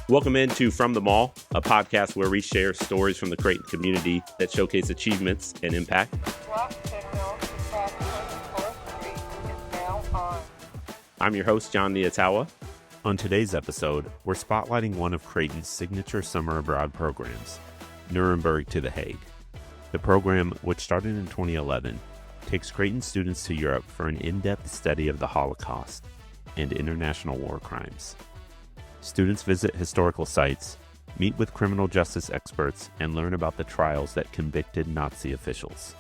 Welcome into From the Mall, a podcast where we share stories from the Creighton community that showcase achievements and impact. I'm your host, John Niatawa. On today's episode, we're spotlighting one of Creighton's signature summer abroad programs, Nuremberg to the Hague. The program, which started in 2011, takes Creighton students to Europe for an in-depth study of the Holocaust and international war crimes. Students visit historical sites, meet with criminal justice experts, and learn about the trials that convicted Nazi officials.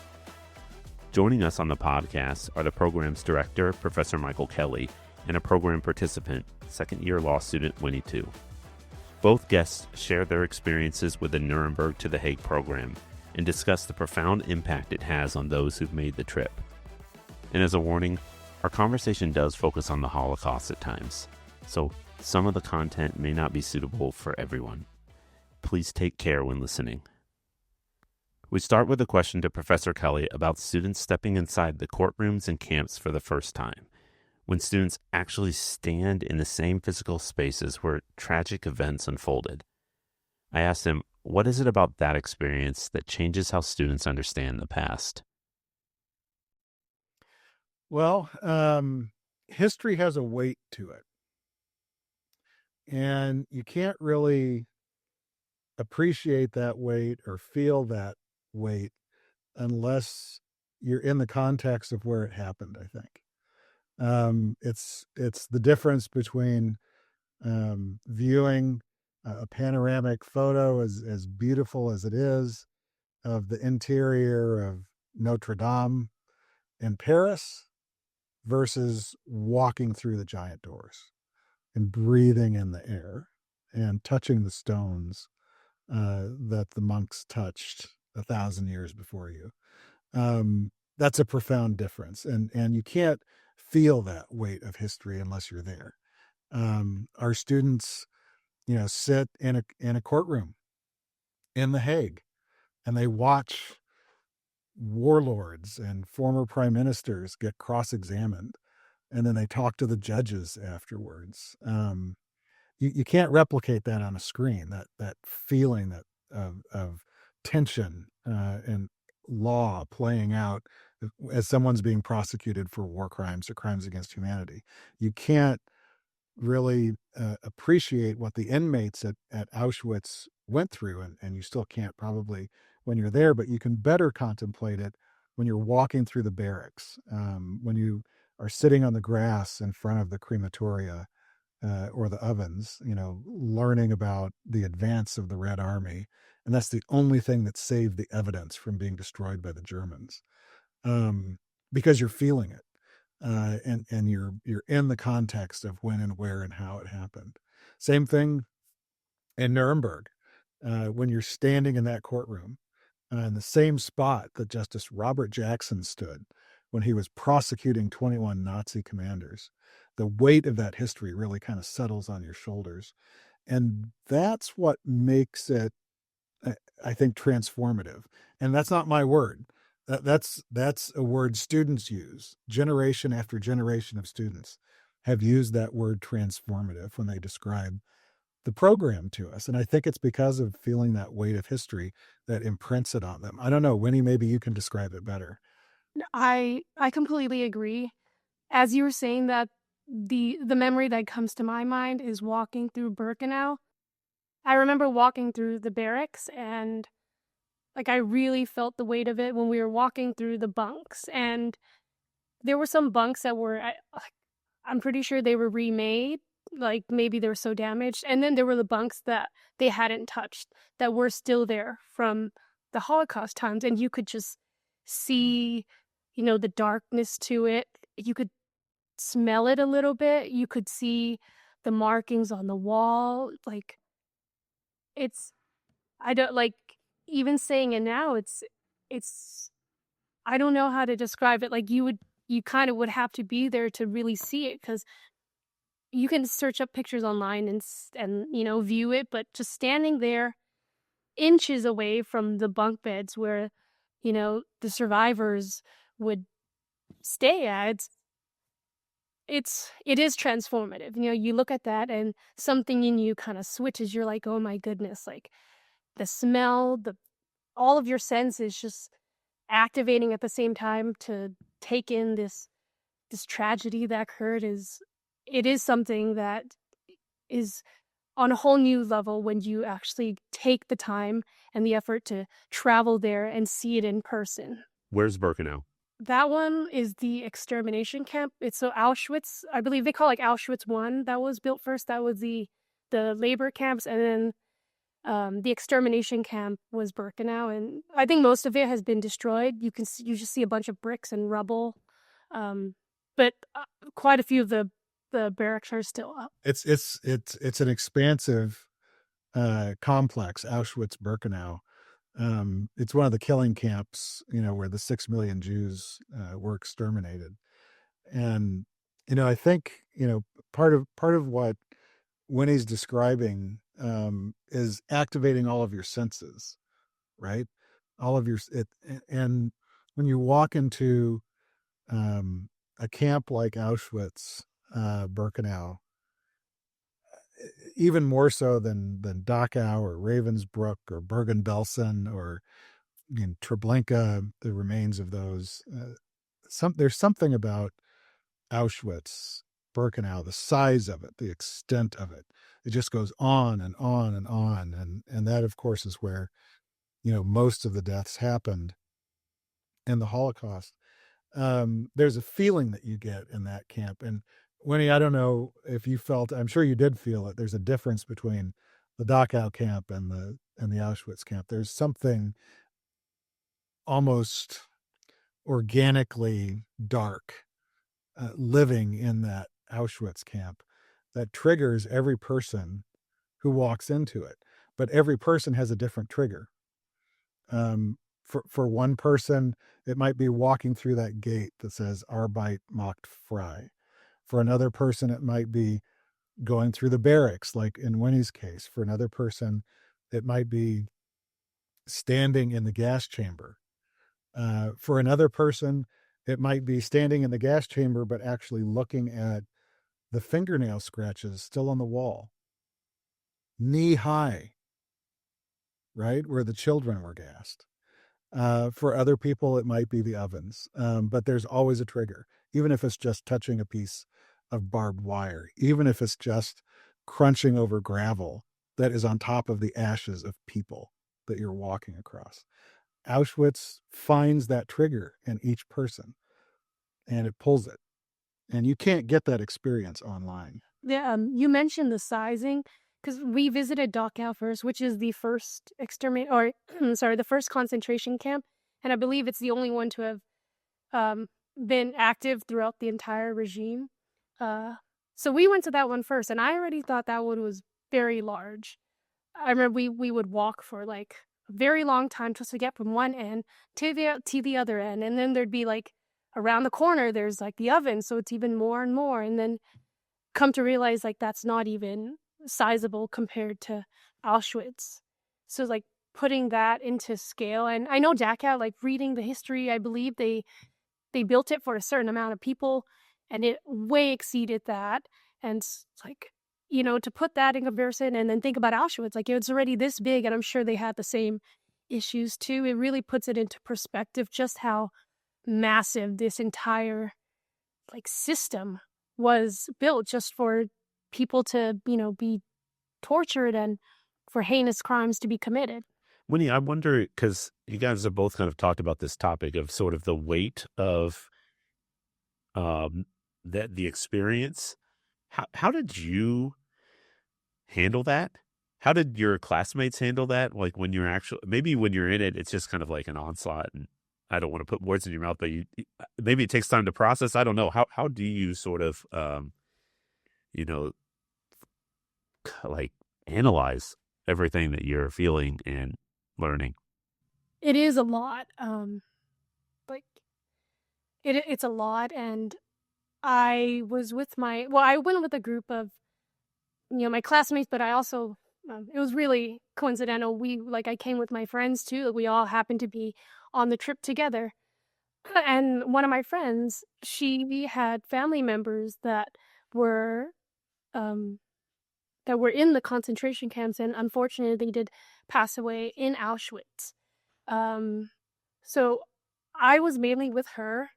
Joining us on the podcast are the program's director, Professor Michael Kelly, and a program participant, second-year law student Winnye Tu. Both guests share their experiences with the Nuremberg to the Hague program and discuss the profound impact it has on those who've made the trip. And as a warning, our conversation does focus on the Holocaust at times, so some of the content may not be suitable for everyone. Please take care when listening. We start with a question to Professor Kelly about students stepping inside the courtrooms and camps for the first time, when students actually stand in the same physical spaces where tragic events unfolded. I asked him, what is it about that experience that changes how students understand the past? Well, history has a weight to it. And you can't really appreciate that weight or feel that weight unless you're in the context of where it happened, I think. It's the difference between viewing a panoramic photo as beautiful as it is of the interior of Notre Dame in Paris versus walking through the giant doors and breathing in the air and touching the stones that the monks touched 1,000 years before you. That's a profound difference. And you can't feel that weight of history unless you're there. Our students, sit in a courtroom in The Hague, and they watch warlords and former prime ministers get cross-examined, and then they talk to the judges afterwards. You can't replicate that on a screen, that feeling of tension and law playing out as someone's being prosecuted for war crimes or crimes against humanity. You can't really appreciate what the inmates at Auschwitz went through, and you still can't probably when you're there, but you can better contemplate it when you're walking through the barracks, when you are sitting on the grass in front of the crematoria or the ovens, learning about the advance of the Red Army. And that's the only thing that saved the evidence from being destroyed by the Germans, because you're feeling it. And you're in the context of when and where and how it happened. Same thing in Nuremberg, when you're standing in that courtroom in the same spot that Justice Robert Jackson stood when he was prosecuting 21 Nazi commanders. The weight of that history really kind of settles on your shoulders. And that's what makes it, I think, transformative. And that's not my word. That's a word students use. Generation after generation of students have used that word transformative when they describe the program to us. And I think it's because of feeling that weight of history that imprints it on them. I don't know, Winnye, maybe you can describe it better. I completely agree. As you were saying that, the memory that comes to my mind is walking through Birkenau. I remember walking through the barracks, and I really felt the weight of it when we were walking through the bunks. And there were some bunks that were, I'm pretty sure they were remade, maybe they were so damaged. And then there were the bunks that they hadn't touched that were still there from the Holocaust times. And you could just see, the darkness to it. You could smell it a little bit. You could see the markings on the wall. I don't even saying it now, it's I don't know how to describe it. You kind of would have to be there to really see it, because you can search up pictures online and view it, but just standing there inches away from the bunk beds where the survivors would stay at, it is transformative. You look at that and something in you kind of switches. You're like, oh my goodness, like the smell, all of your senses just activating at the same time to take in this tragedy that occurred. It is something that is on a whole new level when you actually take the time and the effort to travel there and see it in person. Where's Birkenau? That one is the extermination camp. It's so Auschwitz, I believe they call it, like, Auschwitz 1 that was built first. That was the labor camps, and then the extermination camp was Birkenau, and I think most of it has been destroyed. You just see a bunch of bricks and rubble, but quite a few of the barracks are still up. It's an expansive complex, Auschwitz-Birkenau. It's one of the killing camps, where the 6 million Jews were exterminated. And, I think, part of what Winnie's describing is activating all of your senses, right? All of and when you walk into a camp like Auschwitz, Birkenau, even more so than Dachau or Ravensbrück or Bergen-Belsen or Treblinka, the remains of those. There's something about Auschwitz, Birkenau, the size of it, the extent of it. It just goes on and on and on, and that, of course, is where most of the deaths happened in the Holocaust. There's a feeling that you get in that camp, and Winnie, I don't know if you felt, I'm sure you did feel it. There's a difference between the Dachau camp and the Auschwitz camp. There's something almost organically dark living in that Auschwitz camp that triggers every person who walks into it. But every person has a different trigger. For one person, it might be walking through that gate that says Arbeit macht frei. For another person, it might be going through the barracks, like in Winnie's case. For another person, it might be standing in the gas chamber. For another person, it might be standing in the gas chamber, but actually looking at the fingernail scratches still on the wall, knee high, right, where the children were gassed. For other people, it might be the ovens, but there's always a trigger, even if it's just touching a piece of barbed wire, even if it's just crunching over gravel that is on top of the ashes of people that you're walking across. Auschwitz finds that trigger in each person, and it pulls it. And you can't get that experience online. Yeah, you mentioned the sizing, because we visited Dachau first, which is the first the first concentration camp, and I believe it's the only one to have been active throughout the entire regime. So we went to that one first, and I already thought that one was very large. I remember we would walk for like a very long time just to get from one end to the other end, and then there'd be like around the corner there's like the oven, so it's even more and more, and then come to realize like that's not even sizable compared to Auschwitz. So like putting that into scale, and I know Dachau, like reading the history, I believe they built it for a certain amount of people, and it way exceeded that. And it's like, to put that in comparison and then think about Auschwitz, like it's already this big, and I'm sure they had the same issues too. It really puts it into perspective just how massive this entire like system was built just for people to, be tortured and for heinous crimes to be committed. Winnie, I wonder, because you guys have both kind of talked about this topic of sort of the weight of the experience. How did you handle that? How did your classmates handle that? Like when you're maybe when you're in it, it's just kind of like an onslaught, and I don't want to put words in your mouth, but maybe it takes time to process. I don't know. How do you sort of, like analyze everything that you're feeling and learning? It is a lot. It's a lot, and I was I went with a group of, my classmates, but I also, it was really coincidental. I came with my friends too. We all happened to be on the trip together. And one of my friends, she had family members were um, that were in the concentration camps, and unfortunately, they did pass away in Auschwitz. Um, so I was mainly with her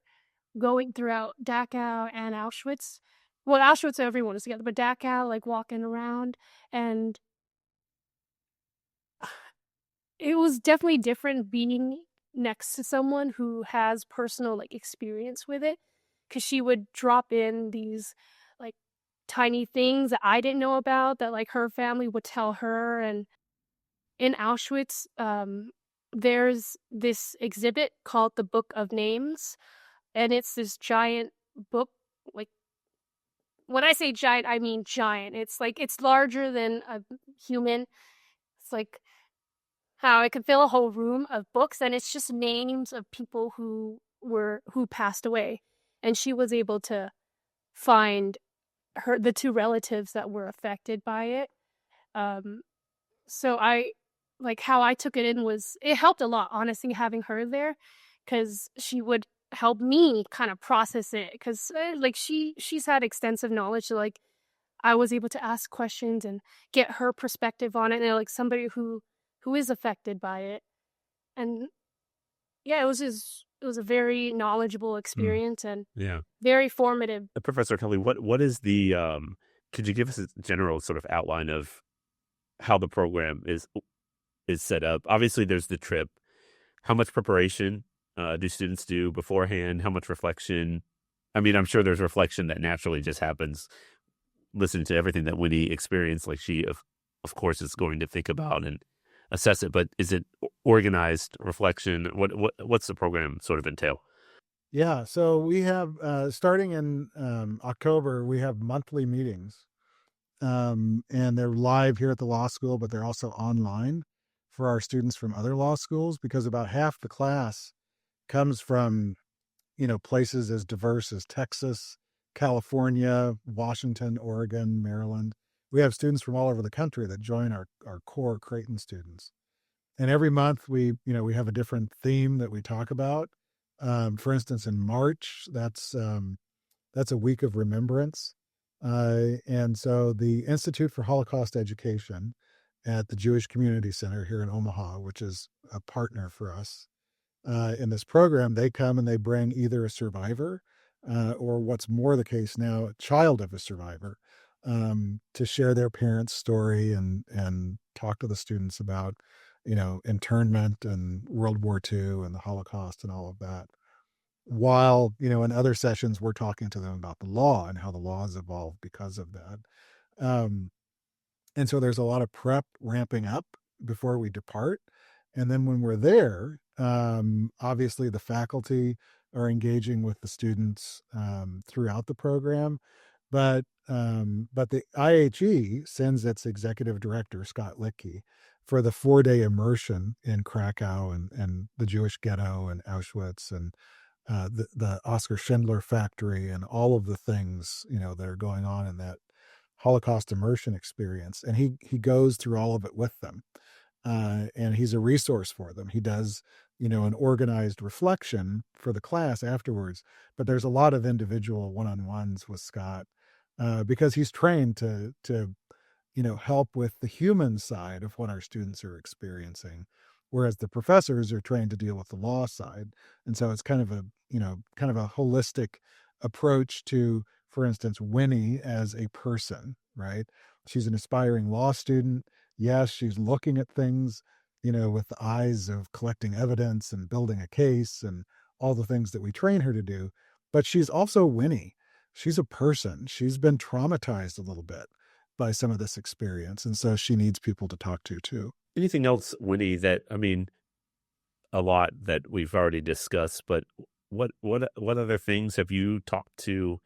going throughout Dachau and Auschwitz. Well, Auschwitz, everyone was together, but Dachau, like walking around, and it was definitely different being next to someone who has personal like experience with it, because she would drop in these like tiny things that I didn't know about that like her family would tell her. And in Auschwitz, there's this exhibit called the Book of Names, and it's this giant book. Like, when I say giant, I mean giant. It's like it's larger than a human. It's like how it could fill a whole room of books, and it's just names of people who passed away. And she was able to find the two relatives that were affected by it. Um, so I like how I took it in was it helped a lot, honestly, having her there, because she would help me kind of process it, because like she's had extensive knowledge, so like I was able to ask questions and get her perspective on it, and like somebody who is affected by it. And yeah, it was a very knowledgeable experience and Yeah. very formative. Professor Kelly, what is the could you give us a general sort of outline of how the program is set up? Obviously, there's the trip. How much preparation do students do beforehand? How much reflection? I mean, I'm sure there's reflection that naturally just happens listening to everything that Winnye experienced. Like she, of course, is going to think about and assess it. But is it organized reflection? What's the program sort of entail? Yeah, so we have starting in October, we have monthly meetings, and they're live here at the law school, but they're also online for our students from other law schools, because about half the class comes from places as diverse as Texas, California, Washington, Oregon, Maryland. We have students from all over the country that join our core Creighton students. And every month we have a different theme that we talk about. For instance, in March, that's a week of remembrance. And so the Institute for Holocaust Education at the Jewish Community Center here in Omaha, which is a partner for us in this program, they come and they bring either a survivor or, what's more the case now, a child of a survivor, to share their parents' story and talk to the students about internment and World War II and the Holocaust and all of that. While in other sessions we're talking to them about the law and how the law has evolved because of that. Um, and so there's a lot of prep ramping up before we depart. And then when we're there, obviously the faculty are engaging with the students throughout the program. But the IHE sends its executive director, Scott Litkey, for the 4-day immersion in Krakow and the Jewish ghetto and Auschwitz and the Oscar Schindler factory and all of the things that are going on in that Holocaust immersion experience. And he goes through all of it with them, and he's a resource for them. He does an organized reflection for the class afterwards, but there's a lot of individual one-on-ones with Scott because he's trained to help with the human side of what our students are experiencing, whereas the professors are trained to deal with the law side. And so it's kind of a holistic approach to, for instance, Winnye as a person, right? She's an aspiring law student. Yes, she's looking at things, with the eyes of collecting evidence and building a case and all the things that we train her to do. But she's also Winnye. She's a person. She's been traumatized a little bit by some of this experience. And so she needs people to talk to too. Anything else, Winnye, that, I mean, a lot that we've already discussed, but what other things have you talked to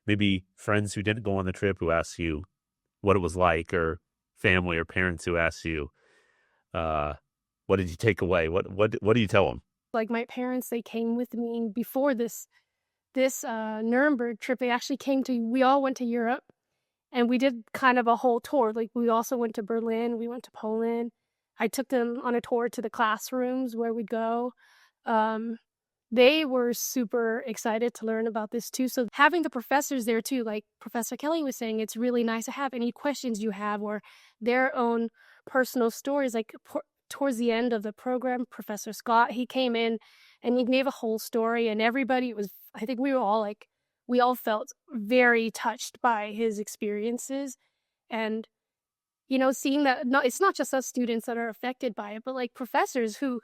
maybe friends who didn't go on the trip who asked you what it was like, or family or parents who asked you, what did you take away? What do you tell them? Like my parents, they came with me before this Nuremberg trip. We all went to Europe, and we did kind of a whole tour. Like we also went to Berlin, we went to Poland. I took them on a tour to the classrooms where we'd go. Um, they were super excited to learn about this too. So having the professors there too, like Professor Kelly was saying, it's really nice to have any questions you have or their own personal stories. Like towards the end of the program, Professor Scott, he came in and he gave a whole story, and everybody was, I think we all felt very touched by his experiences. And, seeing that it's not just us students that are affected by it, but like professors who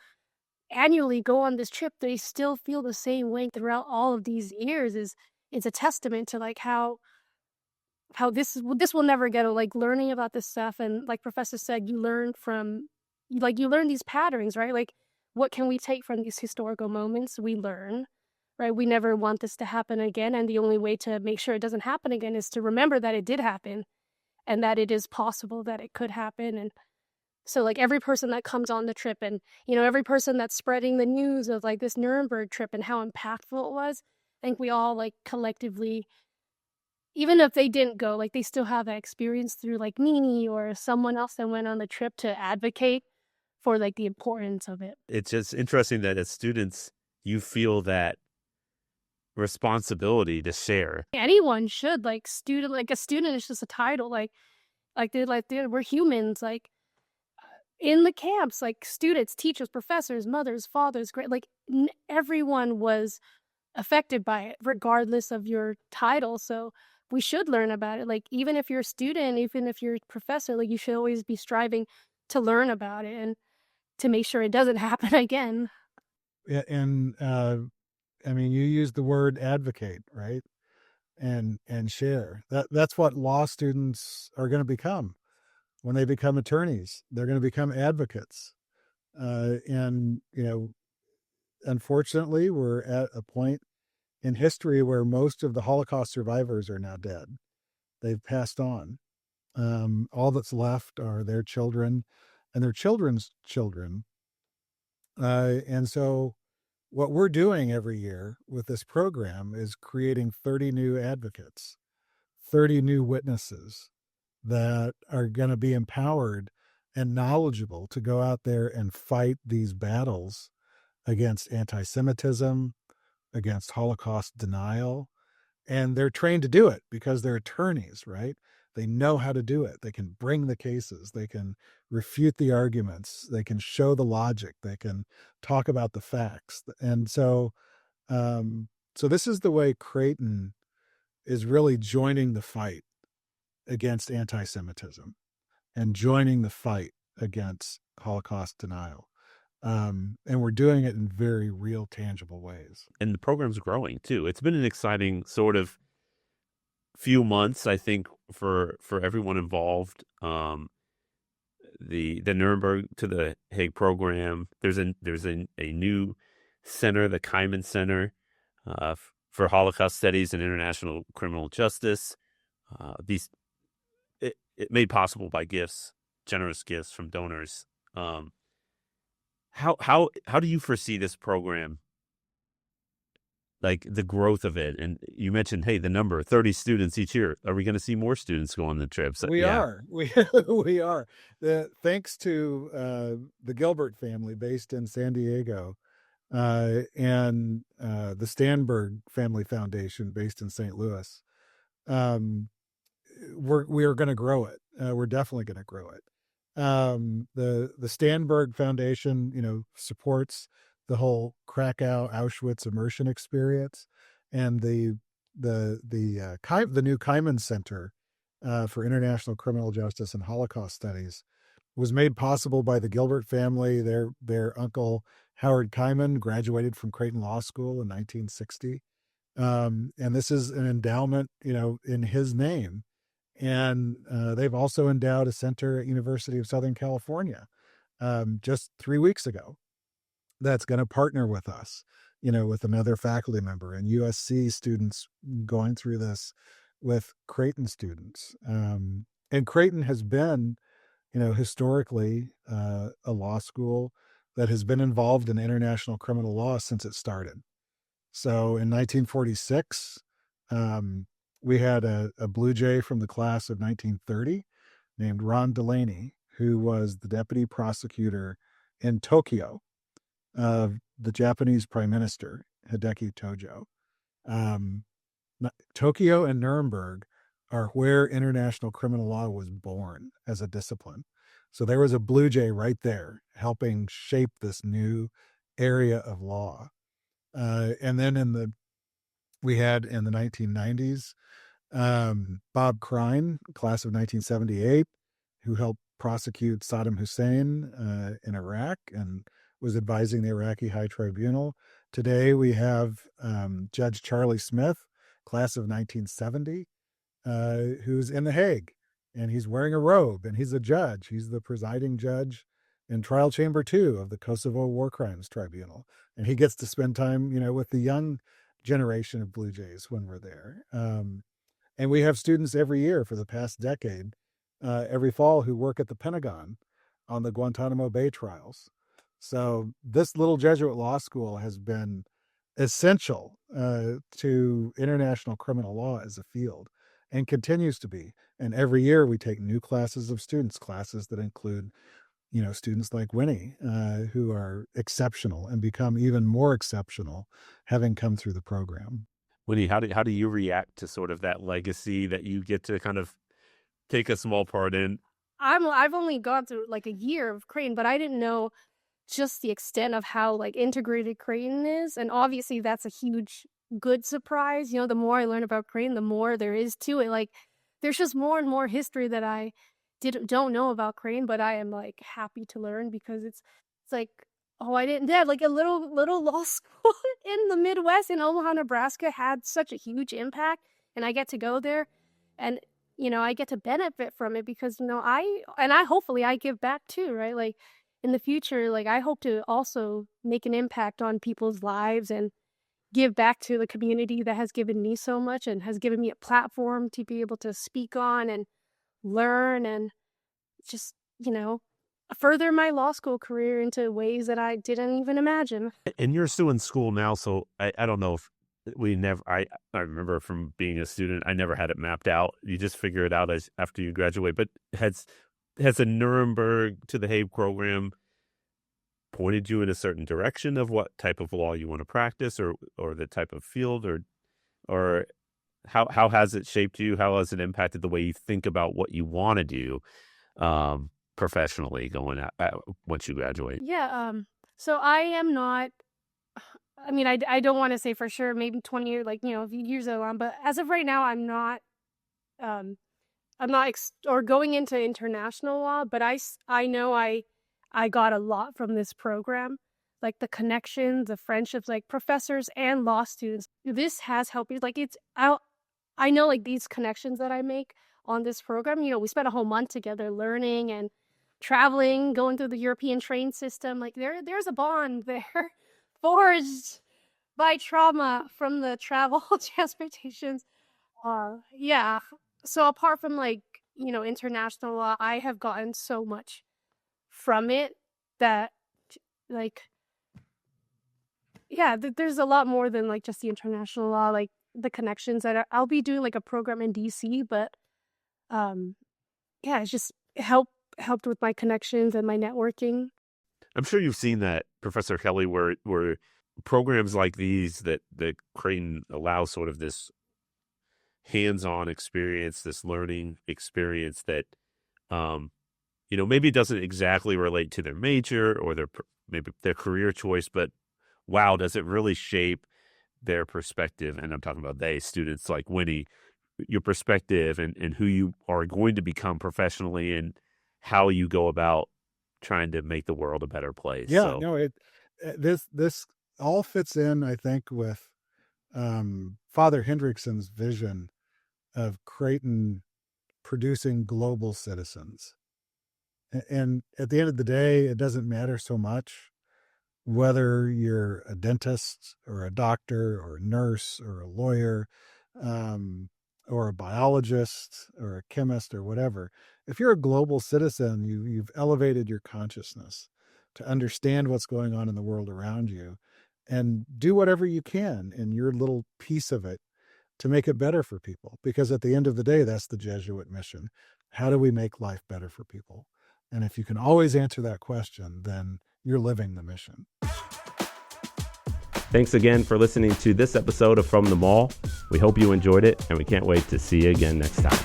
annually go on this trip, they still feel the same way throughout all of these years is a testament to like how this will never get old, like learning about this stuff. And like Professor said, you learn these patterns, right? Like what can we take from these historical moments? We learn, right? We never want this to happen again, and the only way to make sure it doesn't happen again is to remember that it did happen and that it is possible that it could happen. And so like every person that comes on the trip, and every person that's spreading the news of like this Nuremberg trip and how impactful it was, I think we all like collectively, even if they didn't go, like they still have that experience through like Nini or someone else that went on the trip to advocate for like the importance of it. It's just interesting that as students, you feel that responsibility to share. Anyone should, like a student is just a title, we're humans, like in the camps, like students, teachers, professors, mothers, fathers, like everyone was affected by it, regardless of your title. So we should learn about it. Like even if you're a student, even if you're a professor, like you should always be striving to learn about it and to make sure it doesn't happen again. Yeah, and I mean, you use the word advocate, right? And share. That's what law students are going to become. When they become attorneys, they're going to become advocates. And, unfortunately, we're at a point in history where most of the Holocaust survivors are now dead. They've passed on. All that's left are their children and their children's children. And so what we're doing every year with this program is creating 30 new advocates, 30 new witnesses that are going to be empowered and knowledgeable to go out there and fight these battles against anti-Semitism, against Holocaust denial. And they're trained to do it because they're attorneys, right? They know how to do it. They can bring the cases. They can refute the arguments. They can show the logic. They can talk about the facts. And so this is the way Creighton is really joining the fight against anti-Semitism and joining the fight against Holocaust denial. And we're doing it in very real, tangible ways. And the program's growing too. It's been an exciting sort of few months, I think, for everyone involved. The Nuremberg to the Hague program. There's a new center, the Creighton Center for Holocaust Studies and International Criminal Justice. It made possible by generous gifts from donors. How do you foresee this program, like the growth of it? And you mentioned, hey, the number 30 students each year. Are we going to see more students go on the trips? We are. We are. Thanks to the Gilbert family based in San Diego and the Stanberg Family Foundation based in St. Louis. We are going to grow it. We're definitely going to grow it. The Stanberg Foundation, supports the whole Krakow Auschwitz immersion experience, and the new Creighton Center for International Criminal Justice and Holocaust Studies was made possible by the Gilbert family. Their uncle Howard Creighton graduated from Creighton Law School in 1960, and this is an endowment, in his name. And they've also endowed a center at University of Southern California just 3 weeks ago that's going to partner with us, with another faculty member, and USC students going through this with Creighton students. And Creighton has been, historically a law school that has been involved in international criminal law since it started. So in 1946, we had a Blue Jay from the class of 1930 named Ron Delaney, who was the deputy prosecutor in Tokyo of the Japanese prime minister. Hideki Tojo. Tokyo and Nuremberg are where international criminal law was born as a discipline. So there was a blue jay right there helping shape this new area of law. And then we had in the 1990s, Bob Krein, class of 1978, who helped prosecute Saddam Hussein in Iraq and was advising the Iraqi High Tribunal. Today we have Judge Charlie Smith, class of 1970, who's in The Hague, and he's wearing a robe, and he's a judge. He's the presiding judge in Trial Chamber 2 of the Kosovo War Crimes Tribunal. And he gets to spend time, with the young generation of Blue Jays when we're there. And we have students every year for the past decade, every fall, who work at the Pentagon on the Guantanamo Bay trials. So this little Jesuit law school has been essential to international criminal law as a field, and continues to be. And every year we take new classes of students, classes that include, students like Winnye, who are exceptional and become even more exceptional having come through the program. Winnye, how do you react to sort of that legacy that you get to kind of take a small part in? I've only gone through like a year of Creighton, but I didn't know just the extent of how like integrated Creighton is. And obviously that's a huge good surprise. The more I learn about Creighton, the more there is to it. Like there's just more and more history that I don't know about Creighton, but I am like happy to learn, because it's like, oh, I didn't have like a little law school in the Midwest in Omaha, Nebraska had such a huge impact, and I get to go there, and I get to benefit from it because I hopefully I give back too, right? Like in the future, like I hope to also make an impact on people's lives and give back to the community that has given me so much and has given me a platform to be able to speak on and learn and just, further my law school career into ways that I didn't even imagine. And you're still in school now, so I don't know if I remember from being a student, I never had it mapped out. You just figure it out after you graduate. But has the Nuremberg to the Hague program pointed you in a certain direction of what type of law you want to practice, or the type of field, or how has it shaped you? How has it impacted the way you think about what you want to do professionally going once you graduate? Yeah. So I am not. I mean, I don't want to say for sure. Maybe 20 years, like years along. But as of right now, I'm not. Or going into international law. But I know I got a lot from this program, like the connections, the friendships, like professors and law students. This has helped me. Like I know like these connections that I make on this program, we spent a whole month together learning and traveling, going through the European train system. Like there's a bond there forged by trauma from the travel transportations. Yeah. So apart from like, international law, I have gotten so much from it that like, yeah, there's a lot more than like just the international law, like the connections that I'll be doing like a program in DC, but yeah, it's just helped with my connections and my networking. I'm sure you've seen that, Professor Kelly, where programs like these that Creighton allows sort of this hands-on experience, this learning experience that maybe it doesn't exactly relate to their major or maybe their career choice, but wow, does it really shape their perspective? And I'm talking about students like Winnye, your perspective and who you are going to become professionally and how you go about trying to make the world a better place. Yeah, so. This all fits in, I think, with Father Hendrickson's vision of Creighton producing global citizens. And at the end of the day, it doesn't matter so much whether you're a dentist or a doctor or a nurse or a lawyer or a biologist or a chemist or whatever. If you're a global citizen, you've elevated your consciousness to understand what's going on in the world around you and do whatever you can in your little piece of it to make it better for people. Because at the end of the day, that's the Jesuit mission. How do we make life better for people? And if you can always answer that question, then you're living the mission. Thanks again for listening to this episode of From the Mall. We hope you enjoyed it, and we can't wait to see you again next time.